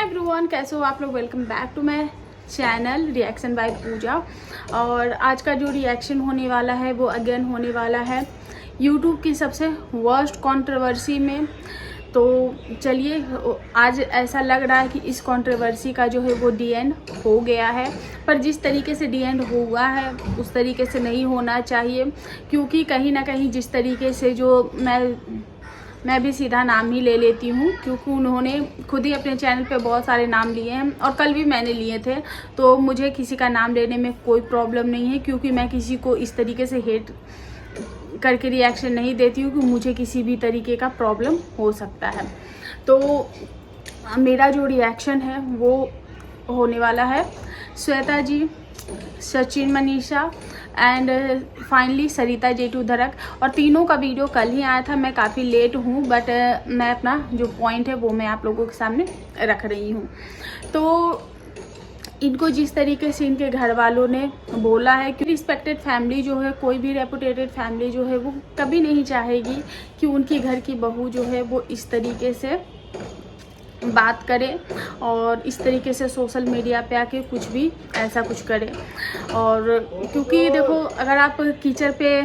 Everyone, कैसे हो आप लोग। Welcome back to my channel reaction by Pooja. और आज का जो रिएक्शन होने वाला है वो अगेन होने वाला है यूट्यूब की सबसे वर्स्ट कंट्रोवर्सी में। तो चलिए, आज ऐसा लग रहा है कि इस कंट्रोवर्सी का जो है वो डी एंड हो गया है, पर जिस तरीके से डी एंड हुआ है उस तरीके से नहीं होना चाहिए। क्योंकि कहीं ना कहीं जिस तरीके से जो मैं भी सीधा नाम ही ले लेती हूँ, क्योंकि उन्होंने खुद ही अपने चैनल पे बहुत सारे नाम लिए हैं और कल भी मैंने लिए थे। तो मुझे किसी का नाम लेने में कोई प्रॉब्लम नहीं है, क्योंकि मैं किसी को इस तरीके से हेट करके रिएक्शन नहीं देती हूँ कि मुझे किसी भी तरीके का प्रॉब्लम हो सकता है। तो मेरा जो रिएक्शन है वो होने वाला है श्वेता जी, सचिन मनीषा एंड फाइनली सरिता जेटू धरक। और तीनों का वीडियो कल ही आया था। मैं काफ़ी लेट हूँ, बट मैं अपना जो पॉइंट है वो मैं आप लोगों के सामने रख रही हूँ। तो इनको जिस तरीके से इनके घर वालों ने बोला है कि रिस्पेक्टेड फैमिली जो है, कोई भी रेपुटेटेड फैमिली जो है वो कभी नहीं चाहेगी कि उनके घर की बहू जो है वो इस तरीके से बात करे और इस तरीके से सोशल मीडिया पे आके कुछ भी ऐसा कुछ करे। और क्योंकि देखो, अगर आप कीचड़ पे,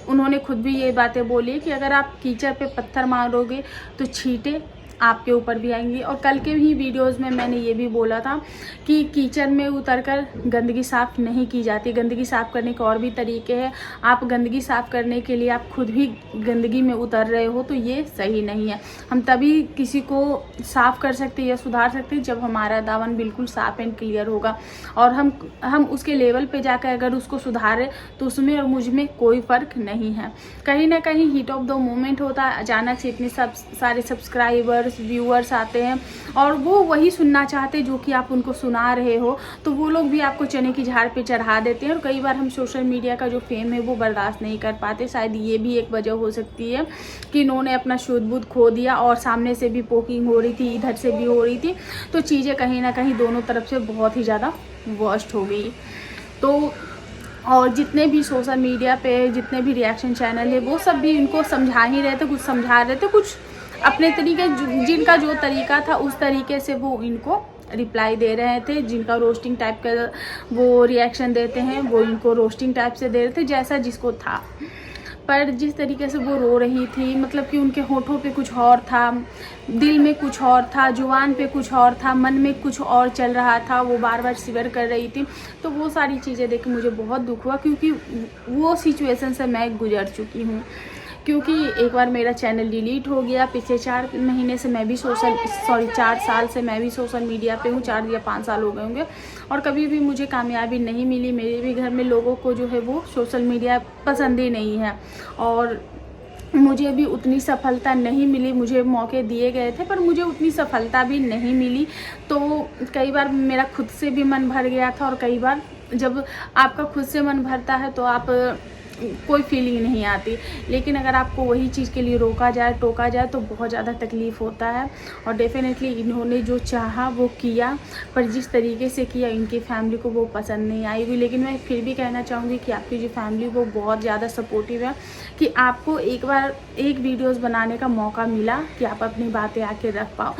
उन्होंने खुद भी ये बातें बोली कि अगर आप कीचड़ पे पत्थर मारोगे तो छींटे आपके ऊपर भी आएंगी। और कल के ही वीडियोस में मैंने ये भी बोला था कि कीचड़ में उतरकर गंदगी साफ़ नहीं की जाती। गंदगी साफ़ करने के और भी तरीके हैं। आप गंदगी साफ़ करने के लिए आप खुद भी गंदगी में उतर रहे हो तो ये सही नहीं है। हम तभी किसी को साफ़ कर सकते हैं या सुधार सकते हैं जब हमारा दामन बिल्कुल साफ़ एंड क्लियर होगा, और हम उसके लेवल पे जाकर अगर उसको सुधारें तो उसमें और मुझ में कोई फ़र्क नहीं है। कहीं ना कहीं हीट ऑफ द मोमेंट होता है, अचानक से इतने सारे सब्सक्राइबर्स व्यूअर्स आते हैं और वो वही सुनना चाहते हैं जो कि आप उनको सुना रहे हो, तो वो लोग भी आपको चने की झाड़ पे चढ़ा देते हैं। और कई बार हम सोशल मीडिया का जो फेम है वो बर्दाश्त नहीं कर पाते। शायद ये भी एक वजह हो सकती है कि इन्होंने अपना शुद्ध बुद्ध खो दिया और सामने से भी पोकिंग हो रही थी, इधर से भी हो रही थी, तो चीज़ें कहीं ना कहीं दोनों तरफ से बहुत ही ज़्यादा वर्स्ट हो गई। तो और जितने भी सोशल मीडिया पे जितने भी रिएक्शन चैनल है वो सब भी इनको समझा ही रहे थे, कुछ समझा रहे थे, कुछ अपने तरीके, जिनका जो तरीका था उस तरीके से वो इनको रिप्लाई दे रहे थे। जिनका रोस्टिंग टाइप का वो रिएक्शन देते हैं वो इनको रोस्टिंग टाइप से दे रहे थे, जैसा जिसको था। पर जिस तरीके से वो रो रही थी, मतलब कि उनके होठों पे कुछ और था, दिल में कुछ और था, जुबान पे कुछ और था, मन में कुछ और चल रहा था, वो बार बार शिवर कर रही थी। तो वो सारी चीज़ें देख के मुझे बहुत दुख हुआ, क्योंकि वो सिचुएशन से मैं गुजर चुकी हूँ। क्योंकि एक बार मेरा चैनल डिलीट हो गया। पिछले 4 महीने से मैं भी 4 साल से मैं भी सोशल मीडिया पे हूँ, 4 या 5 साल हो गए होंगे, और कभी भी मुझे कामयाबी नहीं मिली। मेरे भी घर में लोगों को जो है वो सोशल मीडिया पसंद ही नहीं है, और मुझे भी उतनी सफलता नहीं मिली। मुझे मौके दिए गए थे पर मुझे उतनी सफलता भी नहीं मिली। तो कई बार मेरा खुद से भी मन भर गया था, और कई बार जब आपका खुद से मन भरता है तो आप कोई फीलिंग नहीं आती, लेकिन अगर आपको वही चीज़ के लिए रोका जाए, टोका जाए तो बहुत ज़्यादा तकलीफ़ होता है। और डेफिनेटली इन्होंने जो चाहा वो किया, पर जिस तरीके से किया इनकी फैमिली को वो पसंद नहीं आई भी। लेकिन मैं फिर भी कहना चाहूँगी कि आपकी जो फैमिली वो बहुत ज़्यादा सपोर्टिव है, कि आपको एक बार एक वीडियोज़ बनाने का मौका मिला कि आप अपनी बातें आके रख पाओ,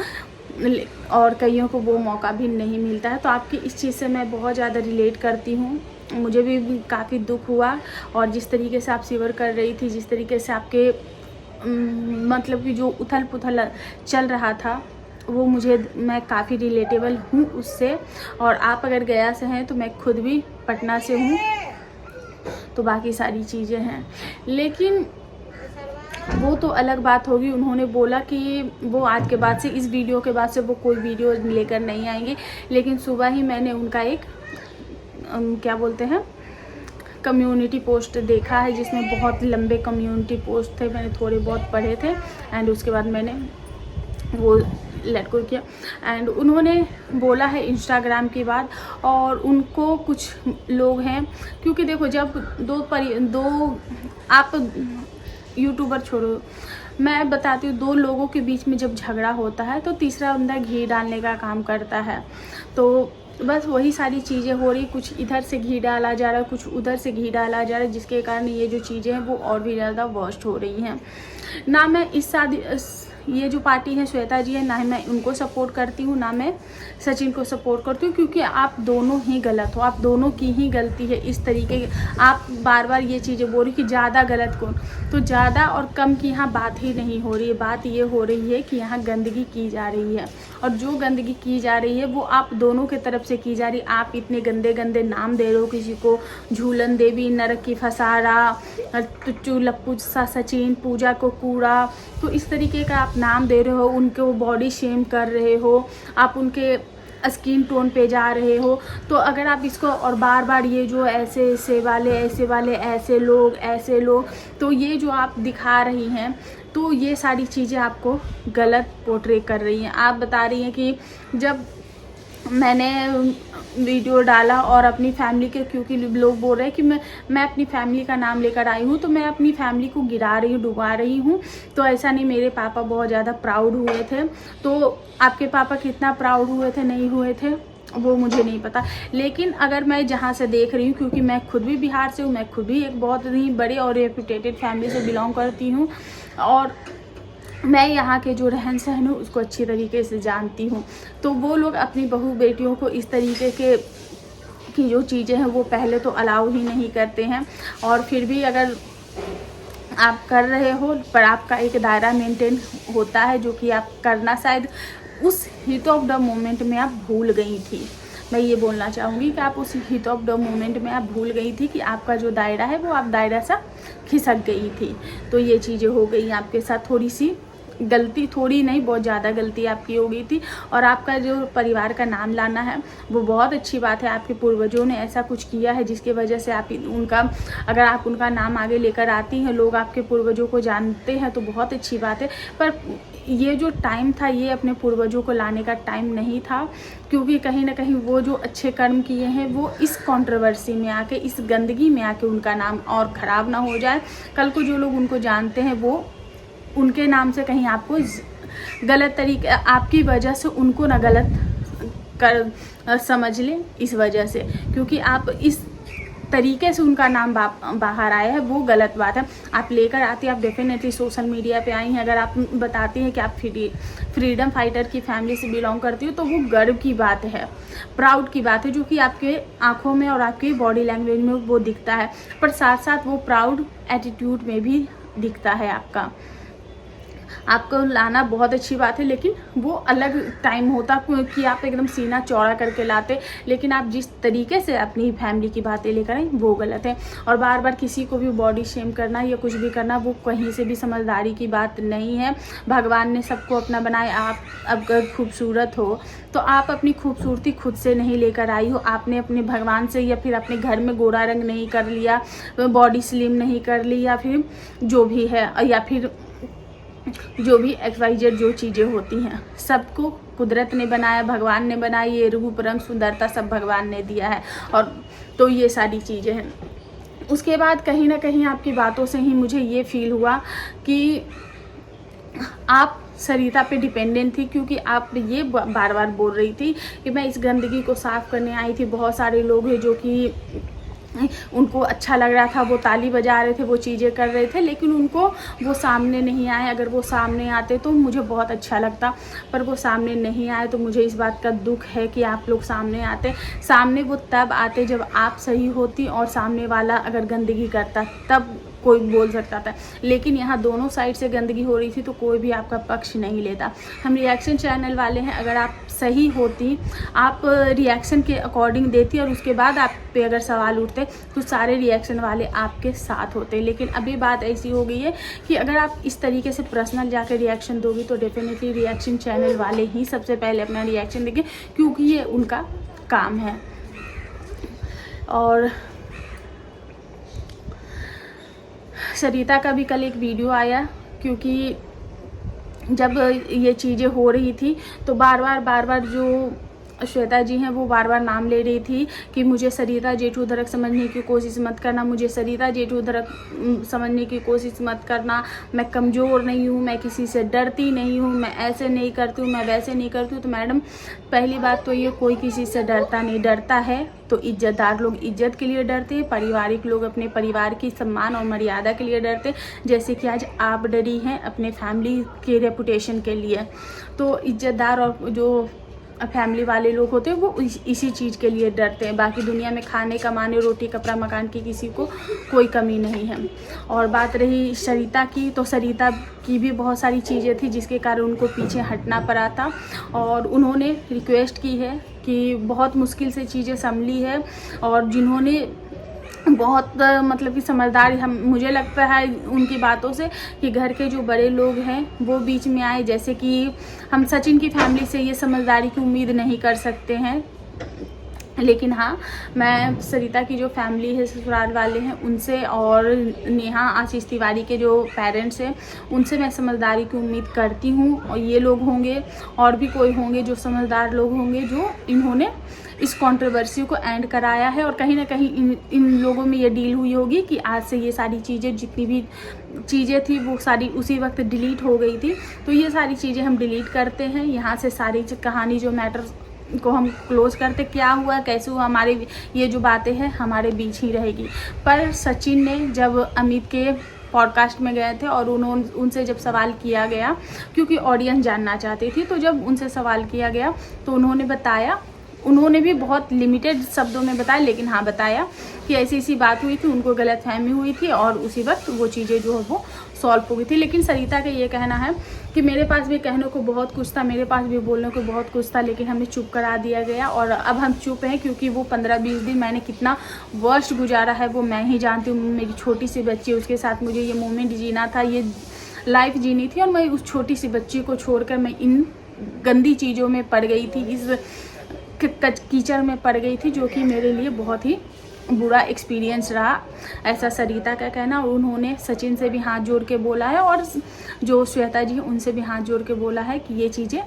और कईयों को वो मौका भी नहीं मिलता है। तो आपकी इस चीज़ से मैं बहुत ज़्यादा रिलेट करती हूँ। मुझे भी काफ़ी दुख हुआ, और जिस तरीके से आप शिवर कर रही थी, जिस तरीके से आपके मतलब कि जो उथल पुथल चल रहा था वो मैं काफ़ी रिलेटेबल हूँ उससे। और आप अगर गया से हैं तो मैं खुद भी पटना से हूँ, तो बाकी सारी चीज़ें हैं। लेकिन वो तो अलग बात होगी। उन्होंने बोला कि वो आज के बाद से, इस वीडियो के बाद से वो कोई वीडियो लेकर नहीं आएंगे। लेकिन सुबह ही मैंने उनका एक क्या बोलते हैं, कम्युनिटी पोस्ट देखा है, जिसमें बहुत लंबे कम्युनिटी पोस्ट थे, मैंने थोड़े बहुत पढ़े थे, एंड उसके बाद मैंने वो लेट गो किया। एंड उन्होंने बोला है इंस्टाग्राम की बात, और उनको कुछ लोग हैं, क्योंकि देखो जब दो आप यूट्यूबर छोड़ो, मैं बताती हूँ, 2 लोगों के बीच में जब झगड़ा होता है तो तीसरा बंदा घी डालने का काम करता है। तो बस वही सारी चीज़ें हो रही, कुछ इधर से घी डाला जा रहा है, कुछ उधर से घी डाला जा रहा है, जिसके कारण ये जो चीज़ें हैं वो और भी ज़्यादा वर्स्ट हो रही हैं। ना मैं ये जो पार्टी है श्वेता जी है, ना ही मैं उनको सपोर्ट करती हूँ ना मैं सचिन को सपोर्ट करती हूँ, क्योंकि आप दोनों ही गलत हो, आप दोनों की ही गलती है। इस तरीके आप बार बार ये चीज़ें बोल रही कि ज़्यादा गलत कौन, तो ज़्यादा और कम की यहाँ बात ही नहीं हो रही है। बात ये हो रही है कि यहाँ गंदगी की जा रही है, और जो गंदगी की जा रही है वो आप दोनों की तरफ से की जा रही है। आप इतने गंदे गंदे नाम दे रहे हो किसी को, झूलन देवी, नरक की फसारा, टुच्चू लप्पू सा सचिन, पूजा को कूड़ा, तो इस तरीके का आप नाम दे रहे हो, उनको बॉडी शेम कर रहे हो, आप उनके स्किन टोन पे जा रहे हो। तो अगर आप इसको और बार बार ये जो ऐसे वाले ऐसे लोग, तो ये जो आप दिखा रही हैं, तो ये सारी चीज़ें आपको गलत पोर्ट्रे कर रही हैं। आप बता रही हैं कि जब मैंने वीडियो डाला और अपनी फैमिली के, क्योंकि लोग बोल रहे हैं कि मैं अपनी फैमिली का नाम लेकर आई हूँ, तो मैं अपनी फैमिली को गिरा रही हूँ, डुबा रही हूँ, तो ऐसा नहीं। मेरे पापा बहुत ज़्यादा प्राउड हुए थे, तो आपके पापा कितना प्राउड हुए थे, नहीं हुए थे, वो मुझे नहीं पता। लेकिन अगर मैं जहाँ से देख रही हूँ, क्योंकि मैं खुद भी बिहार से हूँ, मैं खुद भी एक बहुत ही बड़ी और रेपुटेटेड फैमिली से बिलोंग करती हूँ, और मैं यहाँ के जो रहन सहन हूँ उसको अच्छी तरीके से जानती हूँ। तो वो लोग अपनी बहू बेटियों को इस तरीके के की जो चीज़ें हैं वो पहले तो अलाउ ही नहीं करते हैं, और फिर भी अगर आप कर रहे हो, पर आपका एक दायरा मेंटेन होता है जो कि आप करना शायद उस हीट ऑफ द मोमेंट में आप भूल गई थी। मैं ये बोलना चाहूँगी कि आप उस हीट ऑफ द मोमेंट में आप भूल गई थी कि आपका जो दायरा है वो आप दायरा सा खिसक गई थी। तो ये चीज़ें हो गई आपके साथ, थोड़ी सी गलती, थोड़ी नहीं बहुत ज़्यादा गलती आपकी हो गई थी। और आपका जो परिवार का नाम लाना है वो बहुत अच्छी बात है, आपके पूर्वजों ने ऐसा कुछ किया है जिसकी वजह से आप उनका, अगर आप उनका नाम आगे लेकर आती हैं, लोग आपके पूर्वजों को जानते हैं, तो बहुत अच्छी बात है। पर ये जो टाइम था ये अपने पूर्वजों को लाने का टाइम नहीं था, क्योंकि कहीं ना कहीं वो जो अच्छे कर्म किए हैं वो इस कंट्रोवर्सी में आके, इस गंदगी में आके उनका नाम और ख़राब ना हो जाए। कल को जो लोग उनको जानते हैं वो उनके नाम से कहीं आपको गलत तरीके, आपकी वजह से उनको ना गलत कर समझ लें, इस वजह से, क्योंकि आप इस तरीके से उनका नाम बाहर आया है वो गलत बात है। आप लेकर आती, आप डेफिनेटली सोशल मीडिया पे आई हैं, अगर आप बताती हैं कि आप फ्रीडम फाइटर की फैमिली से बिलोंग करती हो, तो वो गर्व की बात है, प्राउड की बात है, जो कि आपके आंखों में और आपकी बॉडी लैंग्वेज में वो दिखता है, पर साथ साथ वो प्राउड एटीट्यूड में भी दिखता है आपका। आपको लाना बहुत अच्छी बात है, लेकिन वो अलग टाइम होता कि आप एकदम सीना चौड़ा करके लाते, लेकिन आप जिस तरीके से अपनी फैमिली की बातें लेकर आए वो गलत है। और बार बार किसी को भी बॉडी शेम करना या कुछ भी करना वो कहीं से भी समझदारी की बात नहीं है। भगवान ने सबको अपना बनाया, आप अगर खूबसूरत हो तो आप अपनी खूबसूरती खुद से नहीं लेकर आई हो, आपने अपने भगवान से या फिर अपने घर में गोरा रंग नहीं कर लिया, बॉडी स्लिम नहीं कर ली, या फिर जो भी है, या फिर जो भी XYZ जो चीज़ें होती हैं, सबको कुदरत ने बनाया, भगवान ने बनाई, ये रूप रंग सुंदरता सब भगवान ने दिया है। और तो ये सारी चीज़ें हैं। उसके बाद कहीं ना कहीं आपकी बातों से ही मुझे ये फील हुआ कि आप सरिता पे डिपेंडेंट थी, क्योंकि आप ये बार बार बोल रही थी कि मैं इस गंदगी को साफ़ करने आई थी। बहुत सारे लोग हैं जो कि उनको अच्छा लग रहा था, वो ताली बजा रहे थे, वो चीज़ें कर रहे थे, लेकिन उनको वो सामने नहीं आए। अगर वो सामने आते तो मुझे बहुत अच्छा लगता, पर वो सामने नहीं आए, तो मुझे इस बात का दुख है कि आप लोग सामने आते। सामने वो तब आते जब आप सही होती, और सामने वाला अगर गंदगी करता तब कोई बोल सकता था, लेकिन यहाँ दोनों साइड से गंदगी हो रही थी तो कोई भी आपका पक्ष नहीं लेता। हम रिएक्शन चैनल वाले हैं, अगर आप सही होती, आप रिएक्शन के अकॉर्डिंग देती, और उसके बाद आप पे अगर सवाल उठते तो सारे रिएक्शन वाले आपके साथ होते। लेकिन अभी बात ऐसी हो गई है कि अगर आप इस तरीके से पर्सनल जाकर रिएक्शन दोगी तो डेफिनेटली रिएक्शन चैनल वाले ही सबसे पहले अपना रिएक्शन देंगे, क्योंकि ये उनका काम है। और सरिता का भी कल एक वीडियो आया, क्योंकि जब ये चीज़ें हो रही थी तो बार बार जो श्वेता जी हैं वो बार बार नाम ले रही थी कि मुझे सरिता जेठू-धरक समझने की कोशिश मत करना, मुझे सरिता जेठू-धरक समझने की कोशिश मत करना, मैं कमज़ोर नहीं हूँ, मैं किसी से डरती नहीं हूँ, मैं ऐसे नहीं करती हूँ, मैं वैसे नहीं करती हूँ। तो मैडम पहली बात तो ये, कोई किसी से डरता नहीं, डरता है तो इज्जतदार लोग इज्जत के लिए डरते हैं, पारिवारिक लोग अपने परिवार की सम्मान और मर्यादा के लिए डरते हैं, जैसे कि आज आप डरी हैं अपने फैमिली के रेपुटेशन के लिए। तो इज्जतदार और जो फैमिली वाले लोग होते हैं वो इसी चीज़ के लिए डरते हैं। बाकी दुनिया में खाने कमाने, रोटी कपड़ा मकान की किसी को कोई कमी नहीं है। और बात रही सरिता की, तो सरिता की भी बहुत सारी चीज़ें थी जिसके कारण उनको पीछे हटना पड़ा था, और उन्होंने रिक्वेस्ट की है कि बहुत मुश्किल से चीज़ें संभली है, और जिन्होंने बहुत मतलब कि समझदार, हम मुझे लगता है उनकी बातों से कि घर के जो बड़े लोग हैं वो बीच में आए, जैसे कि हम सचिन की फैमिली से ये समझदारी की उम्मीद नहीं कर सकते हैं, लेकिन हाँ मैं सरिता की जो फैमिली है, ससुराल वाले हैं उनसे, और नेहा आशीष तिवारी के जो पेरेंट्स हैं उनसे मैं समझदारी की उम्मीद करती हूँ। और ये लोग होंगे और भी कोई होंगे जो समझदार लोग होंगे, जो इन्होंने इस कंट्रोवर्सी को एंड कराया है, और कहीं ना कहीं इन लोगों में ये डील हुई होगी कि आज से ये सारी चीज़ें, जितनी भी चीज़ें थी वो सारी उसी वक्त डिलीट हो गई थी। तो ये सारी चीज़ें हम डिलीट करते हैं, यहाँ से सारी कहानी जो मैटर को हम क्लोज करते, क्या हुआ कैसे हुआ, हमारे ये जो बातें हैं हमारे बीच ही रहेगी। पर सचिन ने जब अमित के पॉडकास्ट में गए थे और उनसे जब सवाल किया गया, क्योंकि ऑडियंस जानना चाहती थी, तो जब उनसे सवाल किया गया तो उन्होंने बताया, उन्होंने भी बहुत लिमिटेड शब्दों में बताया, लेकिन हाँ बताया कि ऐसी ऐसी बात हुई थी, उनको गलतफहमी हुई थी और उसी वक्त वो चीज़ें जो है वो सॉल्व हो गई थी। लेकिन सरिता का ये कहना है कि मेरे पास भी कहने को बहुत कुछ था, मेरे पास भी बोलने को बहुत कुछ था, लेकिन हमें चुप करा दिया गया, और अब हम चुप हैं क्योंकि वो 15-20 दिन मैंने कितना वर्स्ट गुजारा है वो मैं ही जानती हूँ। मेरी छोटी सी बच्ची, उसके साथ मुझे ये मोमेंट जीना था, ये लाइफ जीनी थी, और मैं उस छोटी सी बच्ची को छोड़कर मैं इन गंदी चीज़ों में पड़ गई थी, इस कीचड़ में पड़ गई थी, जो कि मेरे लिए बहुत ही बुरा एक्सपीरियंस रहा, ऐसा सरिता का कहना। और उन्होंने सचिन से भी हाथ जोड़ के बोला है, और जो श्वेता जी उनसे भी हाथ जोड़ के बोला है कि ये चीज़ें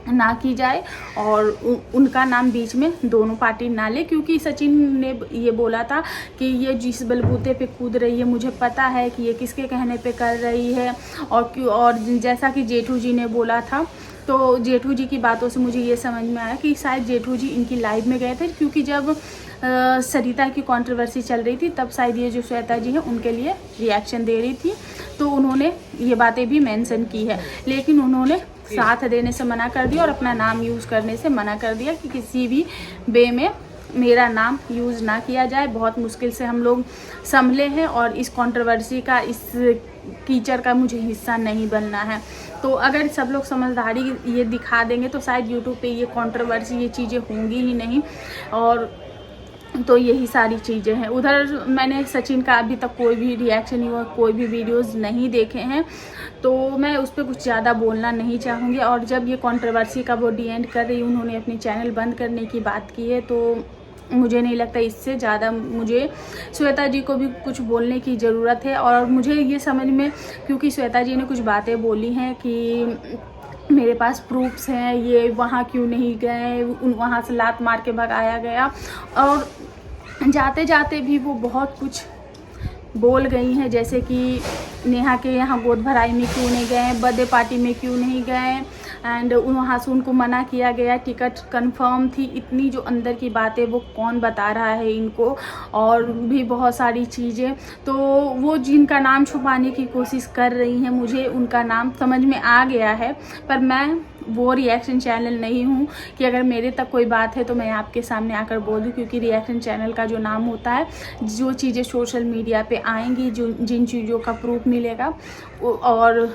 ना की जाए, और उनका नाम बीच में दोनों पार्टी ना ले, क्योंकि सचिन ने ये बोला था कि ये जिस बलबूते पे कूद रही है, मुझे पता है कि ये किसके कहने पे कर रही है, और जैसा कि जेठू जी ने बोला था, तो जेठू जी की बातों से मुझे ये समझ में आया कि शायद जेठू जी इनकी लाइव में गए थे, क्योंकि जब सरिता की कंट्रोवर्सी चल रही थी तब शायद ये जो श्वेता जी हैं उनके लिए रिएक्शन दे रही थी, तो उन्होंने ये बातें भी मेंशन की है, लेकिन उन्होंने साथ देने से मना कर दिया और अपना नाम यूज़ करने से मना कर दिया कि किसी भी वे में मेरा नाम यूज़ ना किया जाए। बहुत मुश्किल से हम लोग संभले हैं, और इस कंट्रोवर्सी का, इस कीचड़ का मुझे हिस्सा नहीं बनना है। तो अगर सब लोग समझदारी ये दिखा देंगे तो शायद यूट्यूब पे ये कंट्रोवर्सी, ये चीज़ें होंगी ही नहीं। और तो यही सारी चीज़ें हैं। उधर मैंने सचिन का अभी तक कोई भी रिएक्शन हुआ, कोई भी वीडियोस नहीं देखे हैं, तो मैं उस पर कुछ ज़्यादा बोलना नहीं चाहूँगी। और जब ये कंट्रोवर्सी का वो डी एंड कर रही, उन्होंने अपनी चैनल बंद करने की बात की है, तो मुझे नहीं लगता इससे ज़्यादा मुझे श्वेता जी को भी कुछ बोलने की ज़रूरत है। और मुझे ये समझ में, क्योंकि श्वेता जी ने कुछ बातें बोली हैं कि मेरे पास प्रूफ्स हैं, ये वहाँ क्यों नहीं गए, वहाँ से लात मार के भगाया गया, और जाते जाते भी वो बहुत कुछ बोल गई हैं, जैसे कि नेहा के यहाँ गोद भराई में क्यों नहीं गए, बर्थडे पार्टी में क्यों नहीं गए, एंड वहाँ से उनको मना किया गया, टिकट कंफर्म थी। इतनी जो अंदर की बातें वो कौन बता रहा है इनको, और भी बहुत सारी चीज़ें। तो वो जिनका नाम छुपाने की कोशिश कर रही हैं, मुझे उनका नाम समझ में आ गया है, पर मैं वो रिएक्शन चैनल नहीं हूँ कि अगर मेरे तक कोई बात है तो मैं आपके सामने आकर बोल दूँ, क्योंकि रिएक्शन चैनल का जो नाम होता है, जो चीज़ें सोशल मीडिया पे आएंगी, जो जिन चीज़ों का प्रूफ मिलेगा, और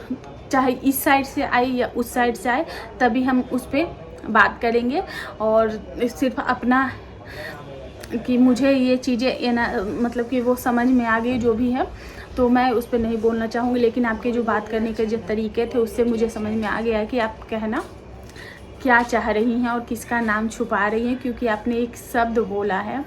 चाहे इस साइड से आए या उस साइड से आए, तभी हम उस पर बात करेंगे। और सिर्फ अपना कि मुझे ये चीज़ें मतलब कि वो समझ में आ गई जो भी है, तो मैं उस पर नहीं बोलना चाहूँगी। लेकिन आपके जो बात करने के जो तरीके थे, उससे मुझे समझ में आ गया कि आप कहना क्या चाह रही हैं और किसका नाम छुपा रही हैं, क्योंकि आपने एक शब्द बोला है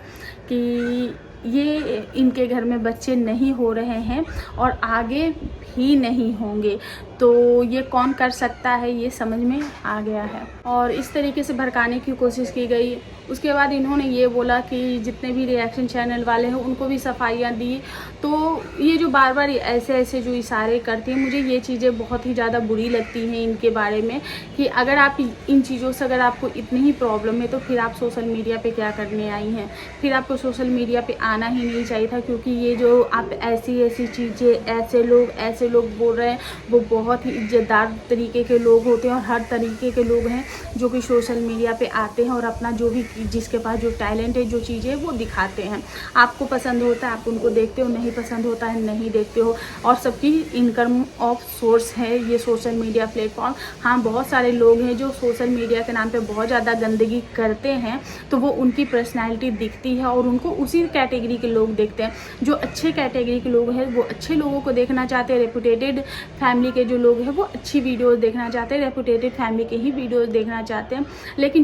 कि ये इनके घर में बच्चे नहीं हो रहे हैं और आगे भी नहीं होंगे। तो ये कौन कर सकता है, ये समझ में आ गया है। और इस तरीके से भड़काने की कोशिश की गई। उसके बाद इन्होंने ये बोला कि जितने भी रिएक्शन चैनल वाले हैं उनको भी सफाइयाँ दी। तो ये जो बार बार ऐसे ऐसे जो इशारे करती हैं, मुझे ये चीज़ें बहुत ही ज़्यादा बुरी लगती हैं इनके बारे में, कि अगर आप इन चीज़ों से अगर आपको इतनी ही प्रॉब्लम है तो फिर आप सोशल मीडिया पे क्या करने आई हैं। फिर आपको सोशल मीडिया पे आना ही नहीं चाहिए था, क्योंकि ये जो आप ऐसी ऐसी चीज़ें ऐसे लोग बोल रहे हैं, वो बहुत ही इज्जतदार तरीके के लोग होते हैं और हर तरीके के लोग हैं जो कि सोशल मीडिया पे आते हैं और अपना जो भी जिसके पास जो टैलेंट है, जो चीज़ें वो दिखाते हैं। आपको पसंद होता है आप उनको देखते हो, नहीं पसंद होता है नहीं देखते हो। और सबकी इनकम ऑफ सोर्स है ये सोशल मीडिया प्लेटफॉर्म। हाँ, बहुत सारे लोग हैं जो सोशल मीडिया के नाम पे बहुत ज़्यादा गंदगी करते हैं, तो वो उनकी पर्सनैलिटी दिखती है और उनको उसी कैटेगरी के लोग देखते हैं। जो अच्छे कैटेगरी के लोग हैं वो अच्छे लोगों को देखना चाहते हैं, रेपुटेटेड फैमिली के जो लोग हैं वो अच्छी वीडियोज़ देखना चाहते हैं, रेपुटेटेड फैमिली के ही वीडियोज़ देखना चाहते हैं। लेकिन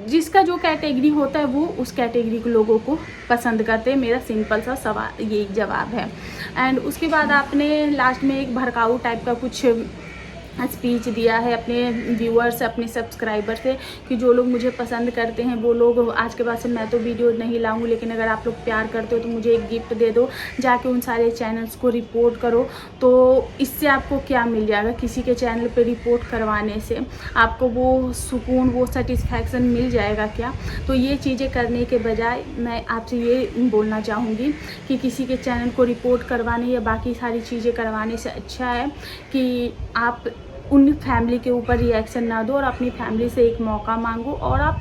जिसका जो कैटेगरी होता है वो उस कैटेगरी के लोगों को पसंद करते हैं। मेरा सिंपल सा सवाल यही जवाब है। एंड उसके बाद आपने लास्ट में एक भड़काऊ टाइप का कुछ स्पीच दिया है अपने व्यूअर्स से, अपने सब्सक्राइबर से, कि जो लोग मुझे पसंद करते हैं वो लोग आज के बाद से मैं तो वीडियो नहीं लाऊंगी, लेकिन अगर आप लोग प्यार करते हो तो मुझे एक गिफ्ट दे दो, जाके उन सारे चैनल्स को रिपोर्ट करो। तो इससे आपको क्या मिल जाएगा? किसी के चैनल पे रिपोर्ट करवाने से आपको वो सुकून, वो सेटिस्फैक्शन मिल जाएगा क्या? तो ये चीज़ें करने के बजाय मैं आपसे ये बोलना चाहूँगी कि किसी के चैनल को रिपोर्ट करवाने या बाकी सारी चीज़ें करवाने से अच्छा है कि आप उन फैमिली के ऊपर रिएक्शन ना दो और अपनी फैमिली से एक मौका मांगो और आप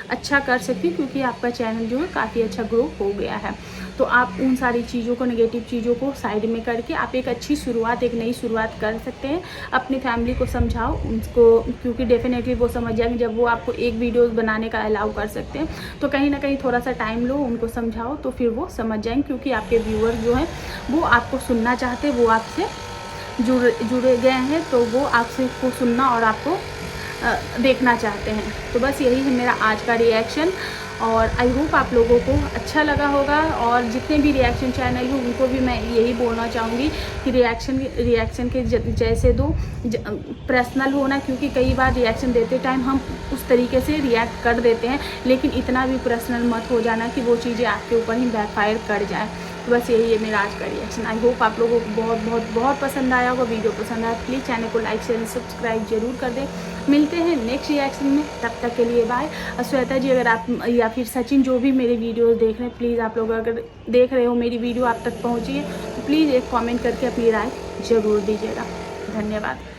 अच्छा कर सकती, क्योंकि आपका चैनल जो है काफ़ी अच्छा ग्रो हो गया है। तो आप उन सारी चीज़ों को, नेगेटिव चीज़ों को साइड में करके आप एक अच्छी शुरुआत, एक नई शुरुआत कर सकते हैं। अपनी फैमिली को समझाओ उनको, क्योंकि डेफिनेटली वो समझ जाएंगे जब वो आपको एक वीडियो बनाने का अलाउ कर सकते हैं। तो कहीं ना कहीं थोड़ा सा टाइम लो, उनको समझाओ, तो फिर वो समझ जाएंगे, क्योंकि आपके व्यूअर जो हैं वो आपको सुनना चाहते हैं, वो आपसे जुड़े गए हैं, तो वो आपसे को सुनना और आपको देखना चाहते हैं। तो बस यही है मेरा आज का रिएक्शन और आई होप आप लोगों को अच्छा लगा होगा। और जितने भी रिएक्शन चैनल हैं उनको भी मैं यही बोलना चाहूँगी कि रिएक्शन के जैसे दो पर्सनल होना, क्योंकि कई बार रिएक्शन देते टाइम हम उस तरीके से रिएक्ट कर देते हैं, लेकिन इतना भी पर्सनल मत हो जाना कि वो चीज़ें आपके ऊपर ही बैकफायर कर जाए। तो बस यही है मेरा आज का रिएक्शन। आई होप आप लोगों को बहुत बहुत बहुत पसंद आया होगा। वीडियो पसंद आया प्लीज़ चैनल को लाइक शेयर सब्सक्राइब जरूर कर दें। मिलते हैं नेक्स्ट रिएक्शन में, तब तक के लिए बाय। श्वेता जी, अगर आप या फिर सचिन जो भी मेरे वीडियोस देख रहे हैं, प्लीज़ आप लोग अगर देख रहे हो मेरी वीडियो आप तक पहुँची है तो प्लीज़ एक कमेंट करके अपनी राय ज़रूर दीजिएगा। धन्यवाद।